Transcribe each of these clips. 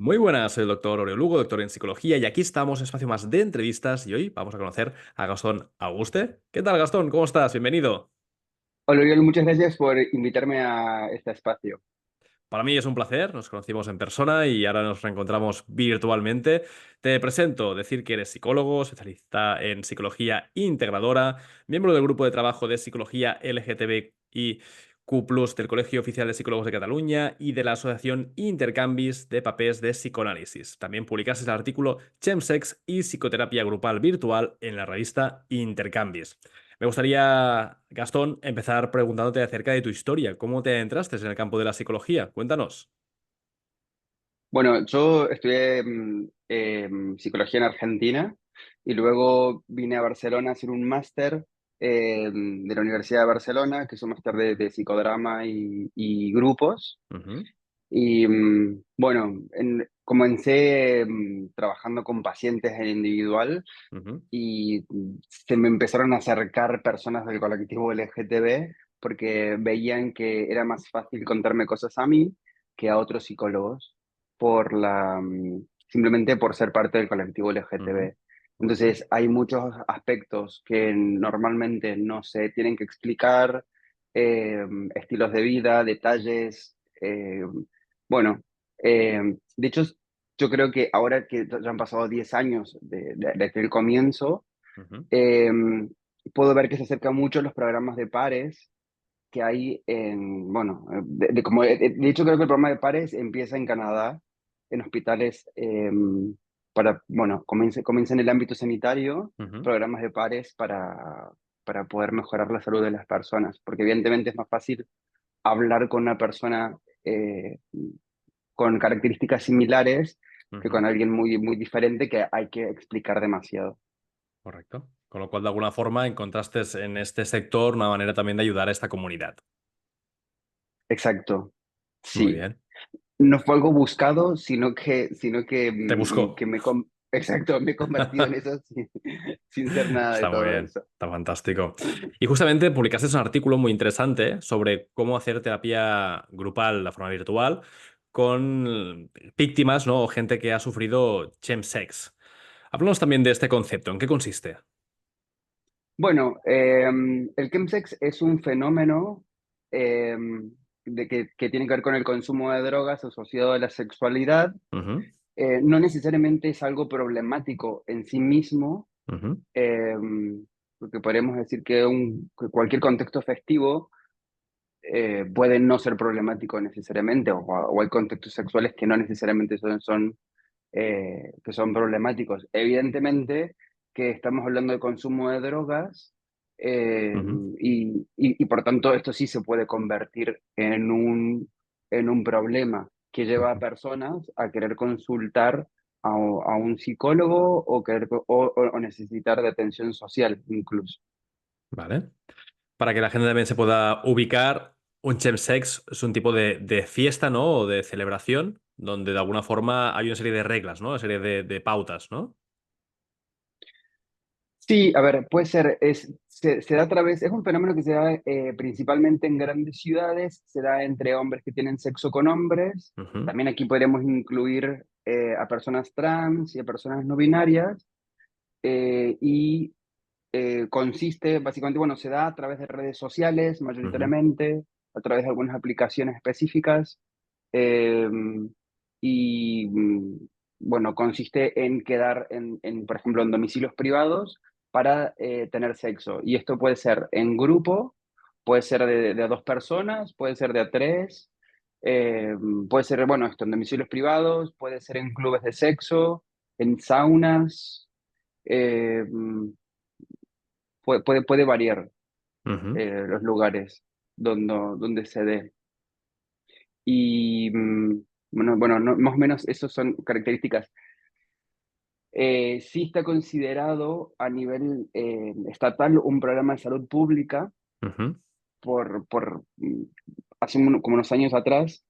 Muy buenas, soy el doctor Oreo Lugo, doctor en psicología, y aquí estamos, espacio más de entrevistas, y hoy vamos a conocer a Gastón Auguste. ¿Qué tal, Gastón? ¿Cómo estás? Bienvenido. Hola, Oriol, muchas gracias por invitarme a este espacio. Para mí es un placer, nos conocimos en persona y ahora nos reencontramos virtualmente. Te presento, decir que eres psicólogo, especialista en psicología integradora, miembro del grupo de trabajo de psicología LGTBIQ+, del Colegio Oficial de Psicólogos de Cataluña y de la Asociación Intercanvis de Papers de Psicoanálisis. También publicaste el artículo Chemsex y psicoterapia grupal virtual en la revista Intercanvis. Me gustaría, Gastón, empezar preguntándote acerca de tu historia. ¿Cómo te adentraste en el campo de la psicología? Cuéntanos. Bueno, yo estudié psicología en Argentina y luego vine a Barcelona a hacer un máster de la Universidad de Barcelona, que es un máster de psicodrama y grupos. Ujú, Y bueno, comencé trabajando con pacientes en individual ujú, y se me empezaron a acercar personas del colectivo LGTB porque veían que era más fácil contarme cosas a mí que a otros psicólogos simplemente por ser parte del colectivo ujú. LGTB. Ok. Entonces, hay muchos aspectos que normalmente no se tienen que explicar, estilos de vida, detalles. Bueno, de hecho, yo creo que ahora que ya han pasado 10 años desde el comienzo, Ujú, eh, puedo ver que se acercan mucho los programas de pares que hay bueno, de hecho creo que el programa de pares empieza en Canadá, en hospitales, bueno, comienza en el ámbito sanitario, ujú. programas de pares para poder mejorar la salud de las personas, porque evidentemente es más fácil hablar con una persona con características similares que Ujú. con alguien muy, muy diferente que hay que explicar demasiado. Correcto. Con lo cual, de alguna forma, encontraste en este sector una manera también de ayudar a esta comunidad. Exacto, Muy sí. bien. No fue algo buscado, Te que buscó. exacto, me he convertido en eso sin ser nada de Está muy todo bien. eso. Está fantástico. Y justamente publicaste un artículo muy interesante sobre cómo hacer terapia grupal de forma virtual con víctimas, ¿no? O gente que ha sufrido chemsex. Háblanos también de este concepto. ¿En qué consiste? Bueno, el chemsex es un fenómeno eh, que tiene que ver con el consumo de drogas asociado a la sexualidad. Ujú, No necesariamente es algo problemático en sí mismo, ujú, eh, porque podemos decir que, que cualquier contexto festivo puede no ser problemático necesariamente, o hay contextos sexuales que no necesariamente que son problemáticos. Evidentemente que estamos hablando de consumo de drogas ujú. y por tanto esto sí se puede convertir en un problema que lleva a Ujú. personas a querer consultar a un psicólogo o necesitar de atención social incluso. Vale. Para que la gente también se pueda ubicar, un chemsex es un tipo de fiesta, ¿no? O de celebración, donde de alguna forma hay una serie de reglas, ¿no? Una serie de pautas, ¿no? Sí, a ver, puede ser, se da a través, es un fenómeno que se da principalmente en grandes ciudades, se da entre hombres que tienen sexo con hombres, Ujú, también aquí podríamos incluir a personas trans y a personas no binarias, y consiste básicamente, bueno, se da a través de redes sociales ujú, mayoritariamente, a través de algunas aplicaciones específicas, eh, y bueno, consiste en quedar por ejemplo, en domicilios privados para tener sexo. Y esto puede ser en grupo, puede ser de a dos personas, puede ser de a tres, eh, puede ser, bueno, esto en domicilios privados, puede ser en clubes de sexo, en saunas, eh, puede variar ujú. los lugares donde se dé. Y bueno, más o menos esas son características. Sí está considerado a nivel estatal un programa de salud pública Ujú, hace como unos años atrás,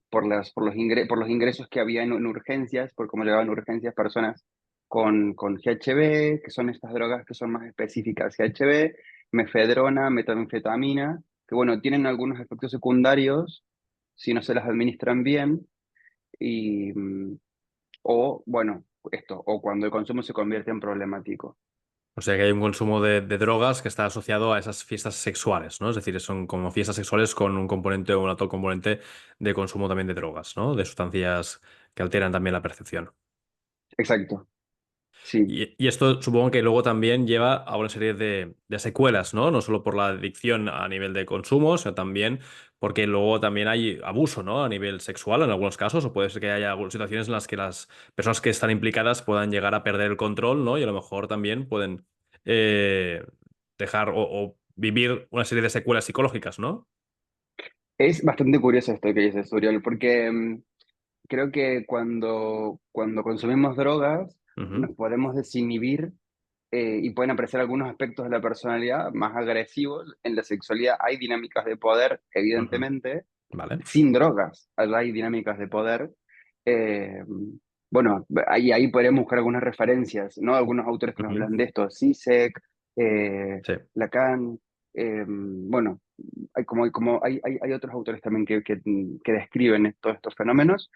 por los ingresos que había en urgencias, por cómo llegaban urgencias personas con GHB, que son estas drogas que son más específicas, GHB, mefedrona, metanfetamina, que bueno, tienen algunos efectos secundarios si no se las administran bien, y, o, bueno, o cuando el consumo se convierte en problemático. O sea que hay un consumo de drogas que está asociado a esas fiestas sexuales, ¿no? Es decir, son como fiestas sexuales con un componente o un alto componente de consumo también de drogas, ¿no? De sustancias que alteran también la percepción. Exacto, sí. Y esto supongo que luego también lleva a una serie de secuelas, ¿no? No solo por la adicción a nivel de consumo, sino también porque luego también hay abuso, ¿no? A nivel sexual en algunos casos, o puede ser que haya algunas situaciones en las que las personas que están implicadas puedan llegar a perder el control, ¿no? Y a lo mejor también pueden eh, dejar o vivir una serie de secuelas psicológicas, ¿no? Es bastante curioso esto que dices, Uriel, porque creo que cuando consumimos drogas Ujú, nos podemos desinhibir y pueden aparecer algunos aspectos de la personalidad más agresivos. En la sexualidad hay dinámicas de poder, ujú. evidentemente, Vale. sin drogas, allá hay dinámicas de poder. Eh, bueno, ahí podríamos buscar algunas referencias, ¿no? Algunos autores que nos Ujú. hablan de esto, Zizek, eh, Sí. Lacan, bueno, hay otros autores también que describen todos estos fenómenos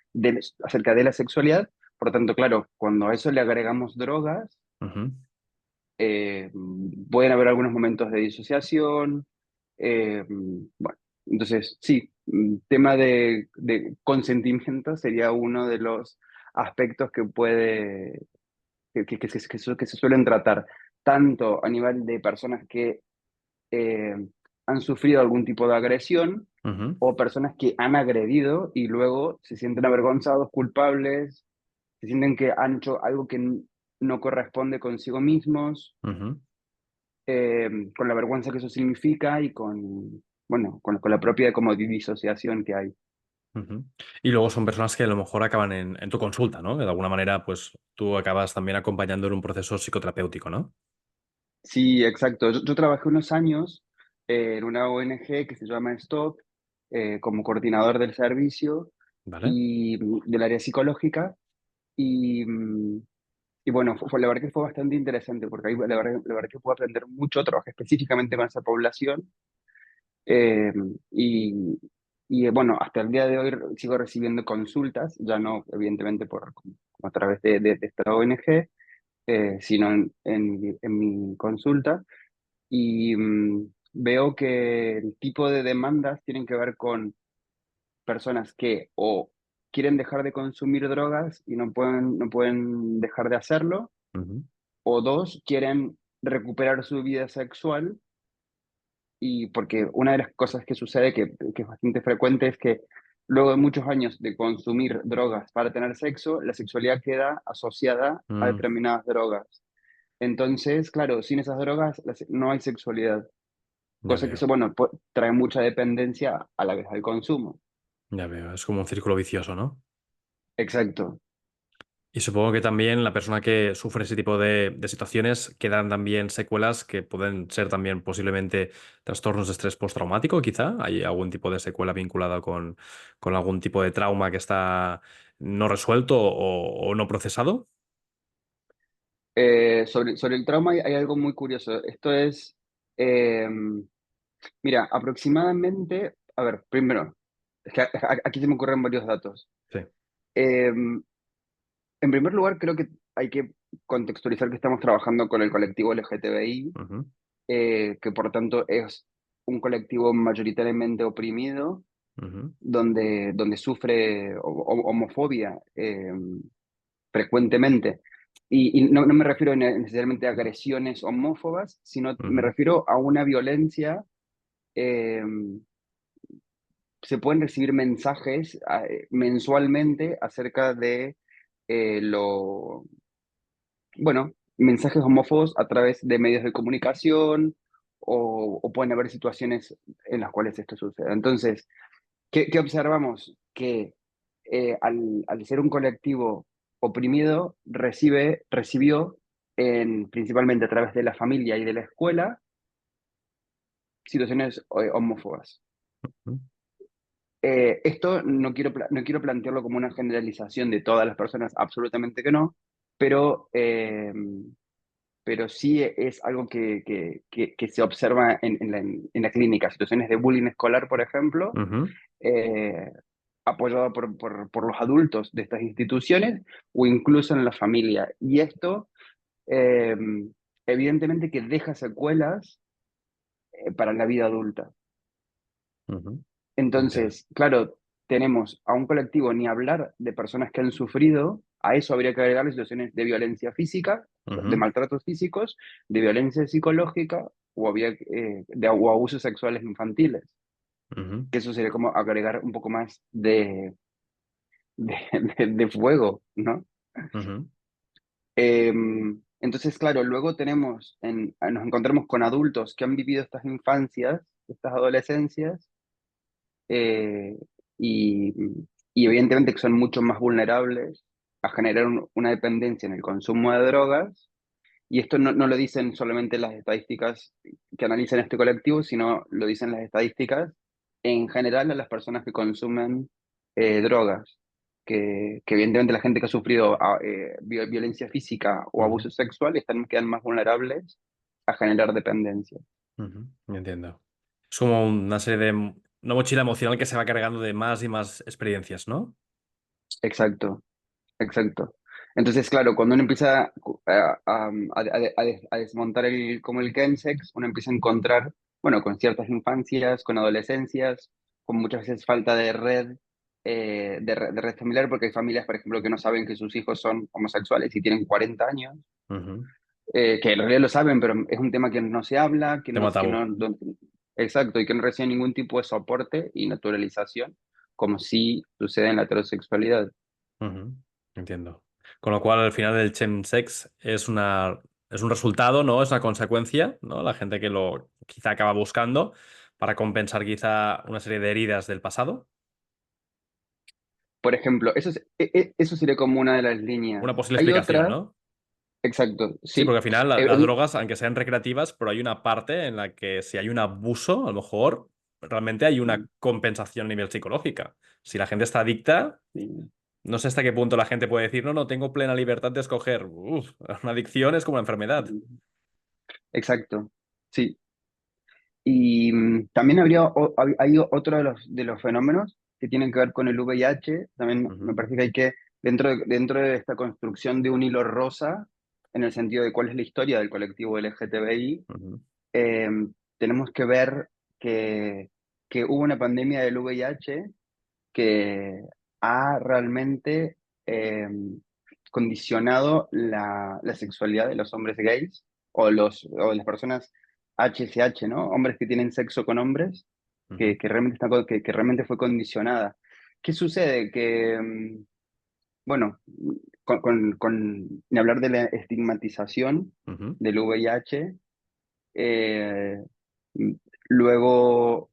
acerca de la sexualidad. Por lo tanto, claro, cuando a eso le agregamos drogas, Ujú, pueden haber algunos momentos de disociación. Bueno, entonces sí, tema de consentimiento sería uno de los aspectos que se suelen tratar, tanto a nivel de personas que eh, han sufrido algún tipo de agresión ujú, o personas que han agredido y luego se sienten avergonzados, culpables, se sienten que han hecho algo que no corresponde consigo mismos, ujú. con la vergüenza que eso significa y bueno, con la propia como disociación que hay. Ujú. Y luego son personas que a lo mejor acaban en tu consulta, ¿no? De alguna manera, pues tú acabas también acompañando en un proceso psicoterapéutico, ¿no? Sí, exacto. Yo trabajé unos años en una ONG que se llama Stop, como coordinador del servicio ¿Vale? y del área psicológica. Y, y bueno, la verdad que fue bastante interesante porque ahí la verdad que pude aprender mucho, trabajé específicamente con esa población. eh, y, bueno, hasta el día de hoy sigo recibiendo consultas, ya no evidentemente como a través de esta ONG, sino en mi consulta. Y veo que el tipo de demandas tienen que ver con personas que o quieren dejar de consumir drogas y no pueden dejar de hacerlo, Ujú, o dos, quieren recuperar su vida sexual. Y porque una de las cosas que sucede, que es bastante frecuente, es que luego de muchos años de consumir drogas para tener sexo, la sexualidad queda asociada a mm, determinadas drogas. Entonces, claro, sin esas drogas no hay sexualidad. ya Cosa que veo, eso, bueno, trae mucha dependencia a la vez al consumo. ya veo. Es como un círculo vicioso, ¿no? Exacto. Y supongo que también la persona que sufre ese tipo de situaciones quedan también secuelas que pueden ser también posiblemente trastornos de estrés postraumático, quizá. ¿Hay algún tipo de secuela vinculada con algún tipo de trauma que está no resuelto o no procesado? Sobre el trauma hay algo muy curioso. Esto es, eh, mira, aproximadamente, a ver, primero, es que aquí se me ocurren varios datos. Sí. Eh, en primer lugar, creo que hay que contextualizar que estamos trabajando con el colectivo LGTBI, Ujú, que por tanto es un colectivo mayoritariamente oprimido, ujú, donde sufre homofobia frecuentemente. Y no me refiero necesariamente a agresiones homófobas, sino me ujú, refiero a una violencia. eh, Se pueden recibir mensajes mensualmente acerca de bueno, mensajes homófobos a través de medios de comunicación o pueden haber situaciones en las cuales esto sucede. Entonces, ¿qué observamos? Que al ser un colectivo oprimido, recibió principalmente a través de la familia y de la escuela situaciones homófobas. ujú. Esto no quiero plantearlo como una generalización de todas las personas, absolutamente que no, pero sí es algo que se observa en la clínica. Situaciones de bullying escolar, por ejemplo, Ujú. eh, apoyado por los adultos de estas instituciones o incluso en la familia. Y esto, eh, evidentemente, que deja secuelas para la vida adulta. Ujú. Entiendo. Entonces, claro, tenemos a un colectivo, ni hablar de personas que han sufrido, a eso habría que agregar situaciones de violencia física, de Ujú, maltratos físicos, de violencia psicológica o abusos sexuales infantiles, ujú, que eso sería como agregar un poco más de, de fuego, ¿no? ujú, Entonces, claro, luego nos encontramos con adultos que han vivido estas infancias, estas adolescencias, eh, y, y evidentemente que son mucho más vulnerables a generar una dependencia en el consumo de drogas. Y esto no lo dicen solamente las estadísticas que analizan este colectivo, sino lo dicen las estadísticas en general a las personas que consumen drogas. Que evidentemente la gente que ha sufrido violencia física o ujú, abuso sexual quedan más vulnerables a generar dependencia. ujú. Entiendo. Es como una serie de... Una mochila emocional que se va cargando de más y más experiencias, ¿no? Exacto. Exacto. Entonces, claro, cuando uno empieza a desmontar como el chemsex, uno empieza a encontrar, bueno, con ciertas infancias, con adolescencias, con muchas veces falta de red, de red familiar, porque hay familias, por ejemplo, que no saben que sus hijos son homosexuales y tienen 40 años, Ujú. que en realidad lo saben, pero es un tema que no se habla, Tema tabú. exacto, y que no reciben ningún tipo de soporte y naturalización, como sí sucede en la heterosexualidad. Ujú. Entiendo. Con lo cual, al final, el chemsex es un resultado, ¿no? Es una consecuencia, ¿no? La gente que lo quizá acaba buscando para compensar quizá una serie de heridas del pasado. Por ejemplo, eso sería como una de las líneas. Una posible Hay explicación, otra, ¿no? exacto, Sí, porque sí. al final las Eh, drogas, aunque sean recreativas, pero hay una parte en la que si hay un abuso, a lo mejor realmente hay una compensación a nivel psicológica. Si la gente está adicta, sí, no sé hasta qué punto la gente puede decir, no, no, tengo plena libertad de escoger. Uf, una adicción es como una enfermedad. exacto, sí. Y también hay otro de los fenómenos que tienen que ver con el VIH. También me Ujú, parece que hay que, dentro de esta construcción de un hilo rosa, en el sentido de cuál es la historia del colectivo LGTBI, ujú, eh, tenemos que ver que, que hubo una pandemia del VIH que ha realmente eh, condicionado la sexualidad de los hombres gays o de las personas HSH, ¿no? Hombres que tienen sexo con hombres, ujú, que realmente, que realmente fue condicionada. ¿Qué sucede? Que, bueno, ni hablar de la estigmatización ujú, del VIH, eh, luego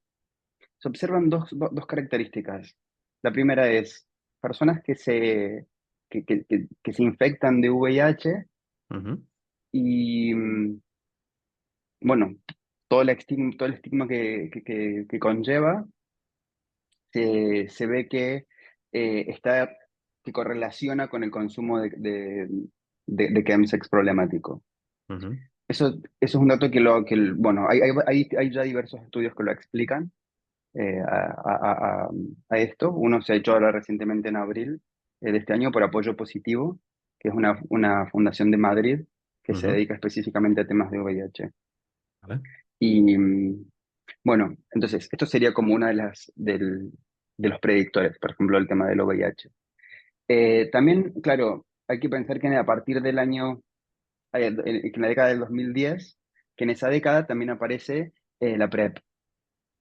se observan dos características. La primera es personas que se infectan de VIH ujú, y, bueno, todo el estigma que conlleva, se ve que correlaciona con el consumo de chemsex problemático. ujú, Eso es un dato bueno, hay ya diversos estudios que lo explican a esto. Uno se ha hecho ahora recientemente en abril de este año por Apoyo Positivo, que es una fundación de Madrid que se ujú. dedica específicamente a temas de VIH. Vale. Y bueno, entonces, esto sería como una de los predictores, por ejemplo, el tema del VIH. También, claro, hay que pensar que a partir del año, en la década del 2010, que en esa década también aparece la PrEP,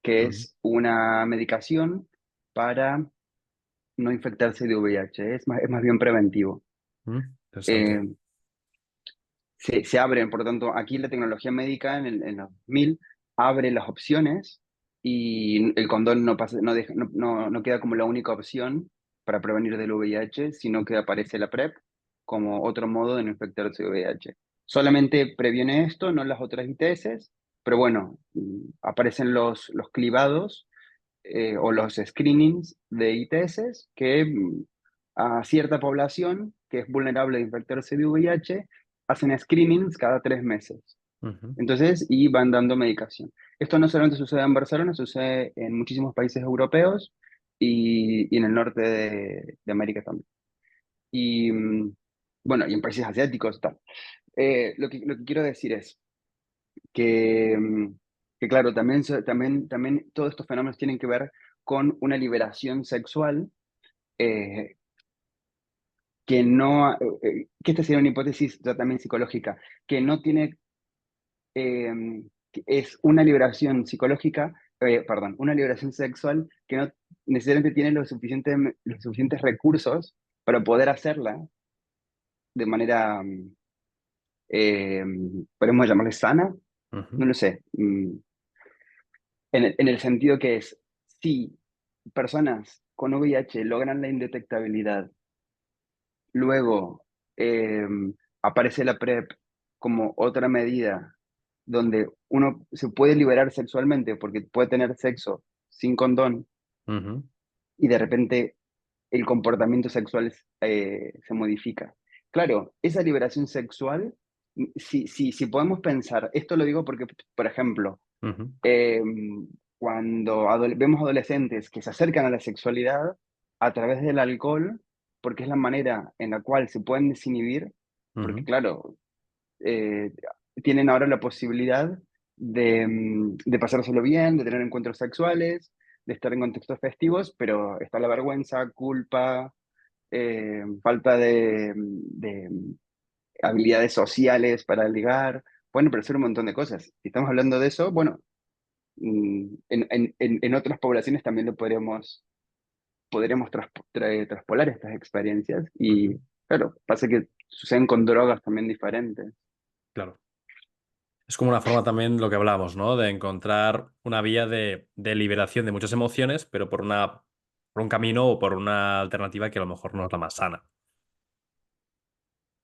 que Ujú, es una medicación para no infectarse de VIH, es más bien preventivo. ujú. Interesante. Eh, se abren, por lo tanto, aquí la tecnología médica en los 2000 abre las opciones y el condón no queda como la única opción para prevenir del VIH, sino que aparece la PrEP como otro modo de no infectarse de VIH. Solamente previene esto, no las otras ITS, pero bueno, aparecen los clivados o los screenings de ITS que a cierta población que es vulnerable a infectarse de VIH hacen screenings cada 3 meses. Ujú, Entonces, y van dando medicación. Esto no solamente sucede en Barcelona, sucede en muchísimos países europeos y en el norte de América también. Y bueno, y en países asiáticos, tal. Lo que quiero decir es que, que claro, también todos estos fenómenos tienen que ver con una liberación sexual eh, que no, que esta sería una hipótesis ya también psicológica, que no tiene, que es una liberación psicológica, perdón, una liberación sexual que no necesariamente tiene los suficientes recursos para poder hacerla de manera, podemos llamarle sana, Ujú, no lo sé, en el sentido que es, si personas con VIH logran la indetectabilidad, luego eh, aparece la PrEP como otra medida donde uno se puede liberar sexualmente porque puede tener sexo sin condón ujú, y de repente el comportamiento sexual se modifica. Claro, esa liberación sexual, si podemos pensar, esto lo digo porque, por ejemplo, ujú, eh, cuando vemos adolescentes que se acercan a la sexualidad a través del alcohol, porque es la manera en la cual se pueden desinhibir, porque ujú. claro, eh, tienen ahora la posibilidad de pasárselo bien, de tener encuentros sexuales, de estar en contextos festivos, pero está la vergüenza, culpa, falta de habilidades sociales para ligar, pueden parecer un montón de cosas. Si estamos hablando de eso, bueno, en otras poblaciones también lo podríamos traspolar estas experiencias y, Ujú, claro, pasa que suceden con drogas también diferentes. claro. Es como una forma también lo que hablamos, ¿no? De encontrar una vía de liberación de muchas emociones, pero por un camino o por una alternativa que a lo mejor no es la más sana.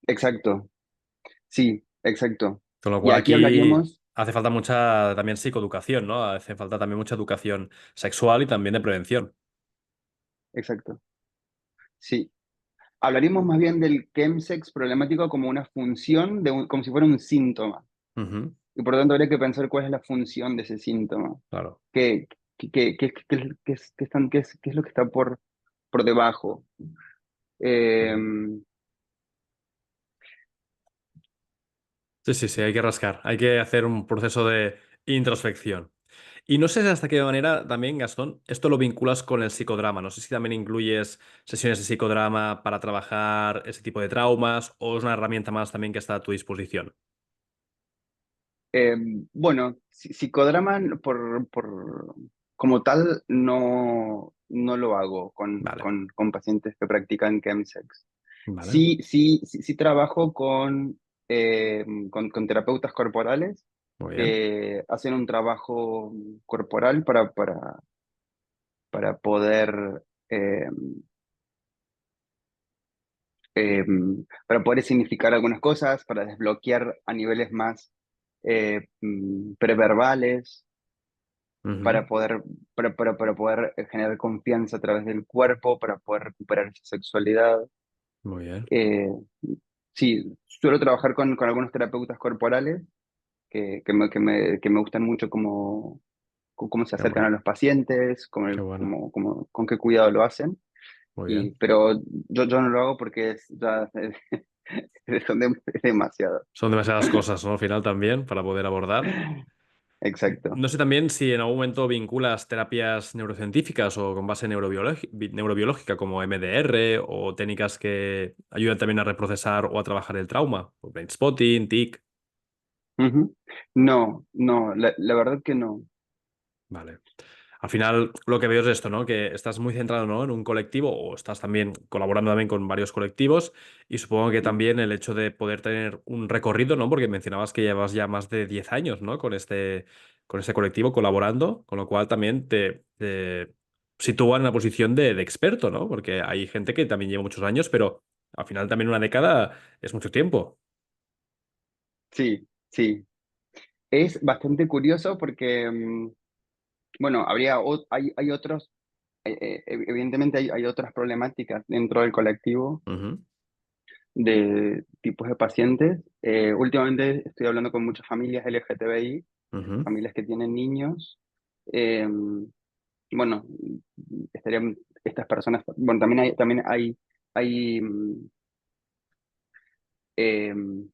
Exacto, sí, exacto. Con lo Y cual aquí aquí hablaríamos, hace falta mucha también psicoeducación, ¿no? Hace falta también mucha educación sexual y también de prevención. exacto, sí. Hablaríamos más bien del chemsex problemático como una función, como si fuera un síntoma. Ujú, Y por tanto habría que pensar cuál es la función de ese síntoma. claro. ¿Qué, qué es lo que está por debajo? Eh, Ujú. Sí, sí, sí, hay que rascar, hay que hacer un proceso de introspección. Y no sé hasta qué manera también, Gastón, esto lo vinculas con el psicodrama. No sé si también incluyes sesiones de psicodrama para trabajar ese tipo de traumas o es una herramienta más también que está a tu disposición. Eh, bueno, psicodrama como tal no lo hago Vale, con pacientes que practican chemsex. vale, Sí trabajo con terapeutas corporales muy bien. que hacen un trabajo corporal para poder, eh, eh, para poder significar algunas cosas, para desbloquear a niveles más preverbales Ujú, para poder, para poder generar confianza a través del cuerpo, para poder recuperar esa sexualidad. muy bien, Eh, sí, suelo trabajar con algunos terapeutas corporales que me gustan mucho cómo se qué acercan a bueno, los pacientes, qué bueno, con qué cuidado lo hacen. muy bien. Pero yo no lo hago porque es demasiado. Son demasiadas cosas, ¿no? Al final también para poder abordar. Exacto. No sé también si en algún momento vinculas terapias neurocientíficas o con base neurobiológica como MDR o técnicas que ayudan también a reprocesar o a trabajar el trauma, o brain spotting, TIC. Ujú. No, no, la verdad que no. Vale. Al final lo que veo es esto, ¿no? Que estás muy centrado, ¿no? En un colectivo o estás también colaborando también con varios colectivos y supongo que también el hecho de poder tener un recorrido, ¿no? Porque mencionabas que llevas ya más de 10 años, ¿no? Con este colectivo colaborando, con lo cual también te sitúa en una posición de experto, ¿no? Porque hay gente que también lleva muchos años, pero al final también una década es mucho tiempo. Sí, sí. Es bastante curioso porque, bueno, hay otros, evidentemente hay otras problemáticas dentro del colectivo Ujú, de tipos de pacientes. Últimamente estoy hablando con muchas familias LGTBI, ujú, familias que tienen niños, eh, bueno, estarían estas personas, bueno, hay em,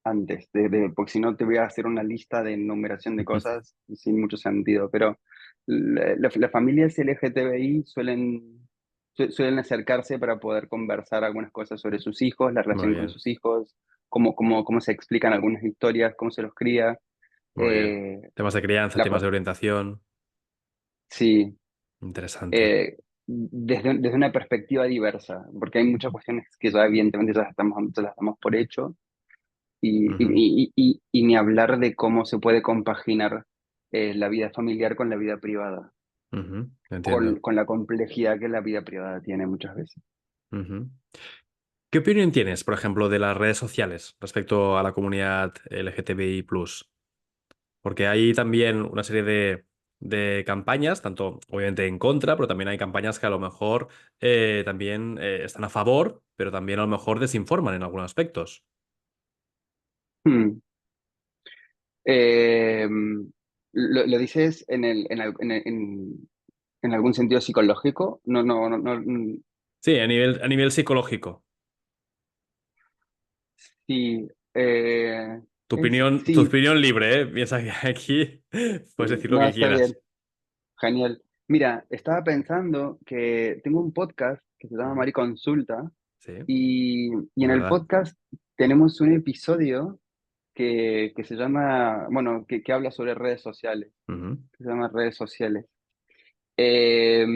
antes, porque si no te voy a hacer una lista de enumeración de cosas sin mucho sentido, pero las familias LGTBI suelen acercarse para poder conversar algunas cosas sobre sus hijos, la Muy relación con bien, sus hijos, cómo se explican algunas historias, cómo se los cría. muy bien. Eh, Temas de crianza, la, temas fa- de orientación. sí, Interesante. desde una perspectiva diversa, porque hay muchas cuestiones que ya evidentemente ya las damos por hecho, Ujú, y ni hablar de cómo se puede compaginar la vida familiar con la vida privada, ujú, entiendo. con la complejidad que la vida privada tiene muchas veces. Ujú. ¿Qué opinión tienes, por ejemplo, de las redes sociales respecto a la comunidad LGTBI+? Porque hay también una serie de campañas, tanto obviamente en contra, pero también hay campañas que a lo mejor también están a favor, pero también a lo mejor desinforman en algunos aspectos. Hmm. Eh, lo dices en algún sentido psicológico? No, no, no, Sí, a nivel psicológico. sí, Tu sí, opinión libre, ¿eh? Piensa que aquí puedes decir lo no, que está bien, quieras. genial. Mira, estaba pensando que tengo un podcast que se llama Ujú. Mari Consulta. Sí, Y es en el verdad. podcast tenemos un episodio que se llama, bueno, que habla sobre redes sociales, Ujú, que se llama redes sociales. Eh,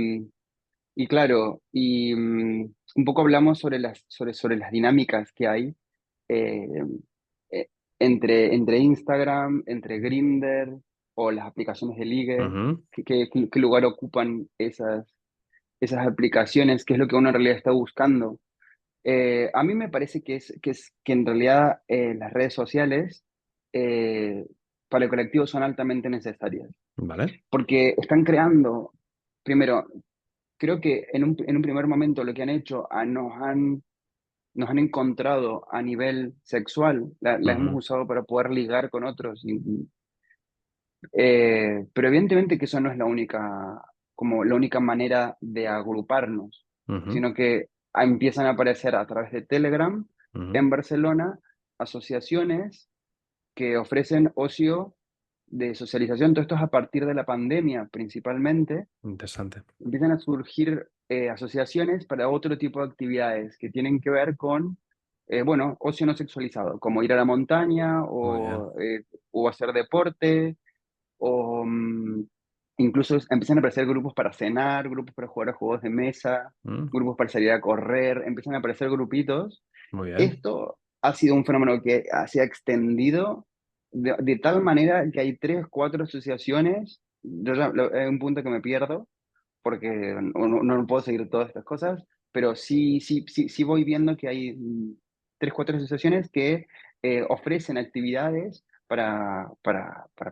y claro, un poco hablamos sobre las dinámicas que hay eh, eh, entre Instagram, entre Grindr o las aplicaciones de ligue, ujú, qué lugar ocupan esas aplicaciones, qué es lo que uno en realidad está buscando. A mí me parece que en realidad las redes sociales eh, para el colectivo son altamente necesarias, vale. porque están creando, primero, creo que en un primer momento lo que han hecho, nos han encontrado a nivel sexual, la hemos Ujú, usado para poder ligar con otros, pero evidentemente que eso no es como la única manera de agruparnos, ujú, sino que empiezan a aparecer a través de Telegram ujú. en Barcelona asociaciones que ofrecen ocio de socialización. Todo esto es a partir de la pandemia principalmente. Interesante. Empiezan a surgir asociaciones para otro tipo de actividades que tienen que ver con, bueno, ocio no sexualizado, como ir a la montaña Muy bien. o hacer deporte o incluso empiezan a aparecer grupos para cenar, grupos para jugar a juegos de mesa, Mm, grupos para salir a correr, empiezan a aparecer grupitos. muy bien. Esto ha sido un fenómeno que se ha extendido de tal manera que hay tres, cuatro asociaciones. Yo ya, es un punto que me pierdo porque no puedo seguir todas estas cosas, pero sí voy viendo que hay tres, cuatro asociaciones que ofrecen actividades para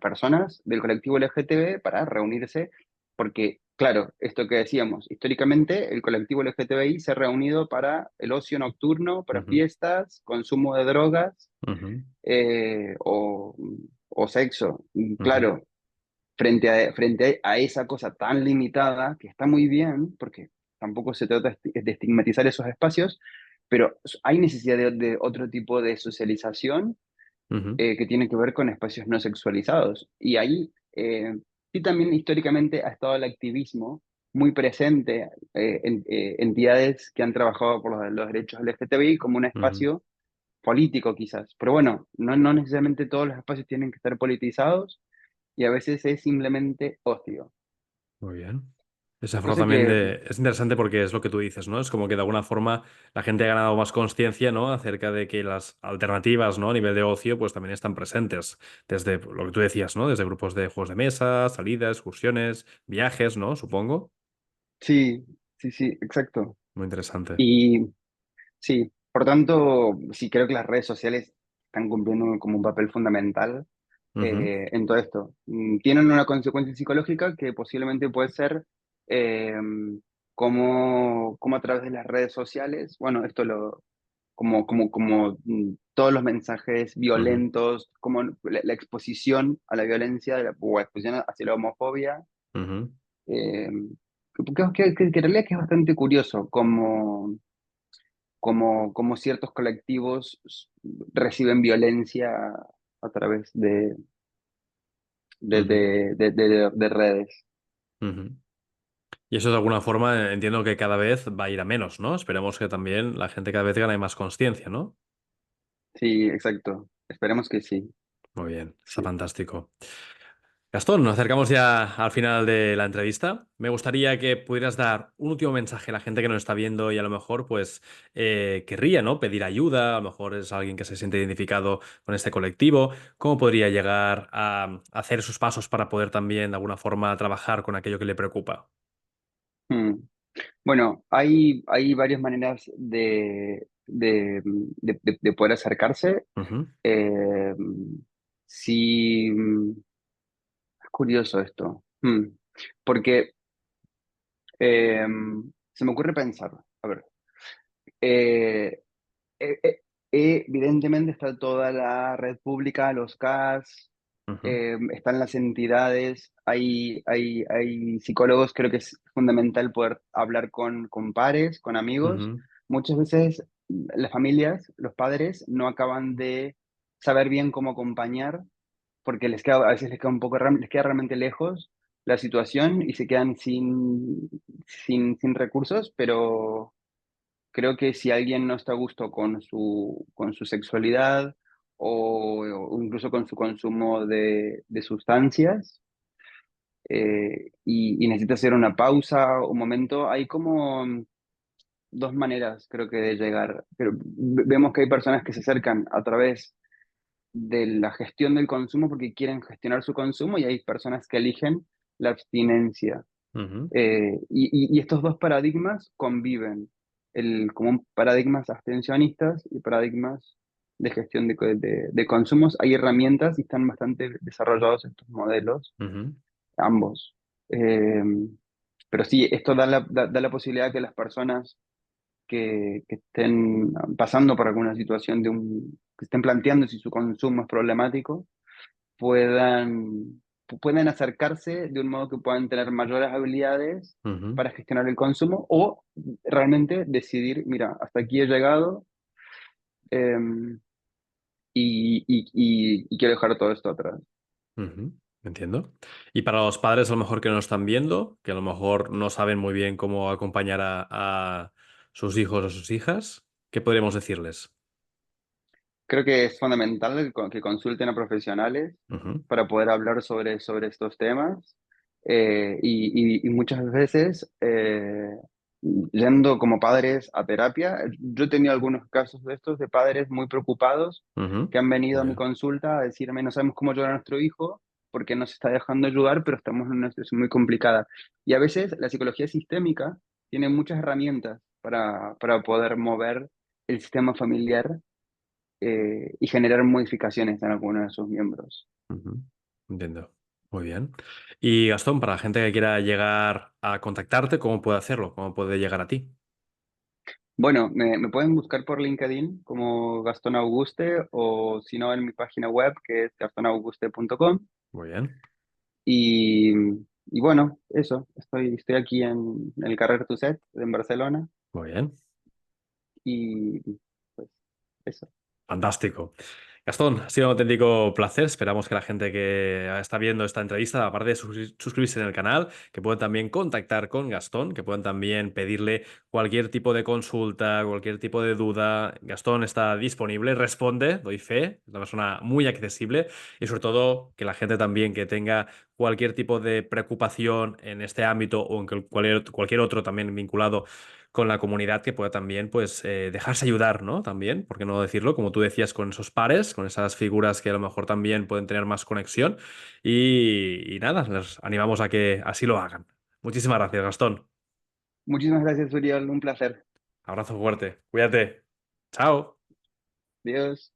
personas del colectivo LGTB para reunirse, porque, claro, esto que decíamos, históricamente el colectivo LGTBI se ha reunido para el ocio nocturno, para Ujú, fiestas, consumo de drogas ujú, eh, o, o sexo. Y ujú, claro, frente a esa cosa tan limitada, que está muy bien, porque tampoco se trata de estigmatizar esos espacios, pero hay necesidad de otro tipo de socialización ujú, que tiene que ver con espacios no sexualizados. Y ahí sí también históricamente ha estado el activismo muy presente, entidades que han trabajado por los derechos LGTBI como un ujú. espacio político quizás. Pero bueno, no necesariamente todos los espacios tienen que estar politizados y a veces es simplemente ocio. Muy bien. Esa forma Cosa también que es interesante porque es lo que tú dices, ¿no? Es como que de alguna forma la gente ha ganado más conciencia, ¿no? Acerca de que las alternativas, ¿no? A nivel de ocio, pues también están presentes. Desde lo que tú decías, ¿no? Desde grupos de juegos de mesa, salidas, excursiones, viajes, ¿no? Supongo. sí, sí, exacto. Muy interesante. Y sí, por tanto, sí creo que las redes sociales están cumpliendo como un papel fundamental Ujú, en todo esto. Tienen una consecuencia psicológica que posiblemente puede ser eh, como a través de las redes sociales, bueno, como todos los mensajes ujú, violentos, como la exposición a la violencia o exposición hacia la homofobia, ujú. Eh, que en realidad que es bastante curioso cómo ciertos colectivos reciben violencia a través Ujú, de redes. ujú. Y eso de alguna forma entiendo que cada vez va a ir a menos, ¿no? Esperemos que también la gente cada vez gane más conciencia, ¿no? Sí, exacto. Esperemos que sí. Muy bien, está Sí. fantástico. Gastón, nos acercamos ya al final de la entrevista. Me gustaría que pudieras dar un último mensaje a la gente que nos está viendo y a lo mejor, pues, querría, ¿no? Pedir ayuda, a lo mejor es alguien que se siente identificado con este colectivo. ¿Cómo podría llegar a hacer esos pasos para poder también, de alguna forma, trabajar con aquello que le preocupa? Mm. Bueno, hay varias maneras de poder acercarse. Ujú, Eh, sí, es curioso esto. Porque eh, se me ocurre pensar, a ver, eh, eh, eh, evidentemente está toda la red pública, los CAS, ujú, están las entidades, hay psicólogos, creo que es fundamental poder hablar con pares, con amigos. ujú, Muchas veces las familias, los padres, no acaban de saber bien cómo acompañar porque a veces les queda un poco, les queda realmente lejos la situación y se quedan sin recursos, pero creo que si alguien no está a gusto con su sexualidad o incluso con su consumo de sustancias y necesita hacer una pausa, un momento, hay como dos maneras creo que de llegar. Pero vemos que hay personas que se acercan a través de la gestión del consumo porque quieren gestionar su consumo y hay personas que eligen la abstinencia. ujú, Y estos dos paradigmas conviven, como paradigmas abstencionistas y paradigmas de gestión de consumos. Hay herramientas y están bastante desarrollados estos modelos, ujú, ambos. Eh, pero sí, esto da la posibilidad que las personas que estén pasando por alguna situación que estén planteando si su consumo es problemático, puedan acercarse de un modo que puedan tener mayores habilidades ujú, para gestionar el consumo o realmente decidir, mira, hasta aquí he llegado eh, y quiero dejar todo esto atrás. ujú. Entiendo. Y para los padres, a lo mejor que no están viendo, que a lo mejor no saben muy bien cómo acompañar a sus hijos o sus hijas, ¿qué podríamos decirles? Creo que es fundamental que consulten a profesionales Ujú, para poder hablar sobre estos temas y muchas veces yendo como padres a terapia. Yo he tenido algunos casos de estos de padres muy preocupados ujú. que han venido a Muy mi bien. consulta a decirme no sabemos cómo ayudar a nuestro hijo porque no se está dejando ayudar, pero estamos en una situación muy complicada. Y a veces la psicología sistémica tiene muchas herramientas para poder mover el sistema familiar y generar modificaciones en alguno de sus miembros. Ujú. Entiendo. Muy bien. Y Gastón, para la gente que quiera llegar a contactarte, ¿cómo puede hacerlo? ¿Cómo puede llegar a ti? Bueno, me pueden buscar por LinkedIn como Gastón Auguste o si no en mi página web que es gastonauguste.com Muy bien. y, y bueno, eso, estoy aquí en el Carrer Tuset en Barcelona Muy bien. y pues eso. Fantástico. Gastón, ha sido un auténtico placer. Esperamos que la gente que está viendo esta entrevista, aparte de suscribirse en el canal, que puedan también contactar con Gastón, que puedan también pedirle cualquier tipo de consulta, cualquier tipo de duda. Gastón está disponible, responde, doy fe, es una persona muy accesible y sobre todo que la gente también que tenga cualquier tipo de preocupación en este ámbito o en cualquier otro también vinculado con la comunidad que pueda también pues dejarse ayudar, ¿no? También, ¿por qué no decirlo? Como tú decías, con esos pares, con esas figuras que a lo mejor también pueden tener más conexión y nada, les animamos a que así lo hagan. Muchísimas gracias, Gastón. Muchísimas gracias, Uriel, un placer. Abrazo fuerte. Cuídate. Chao. Adiós.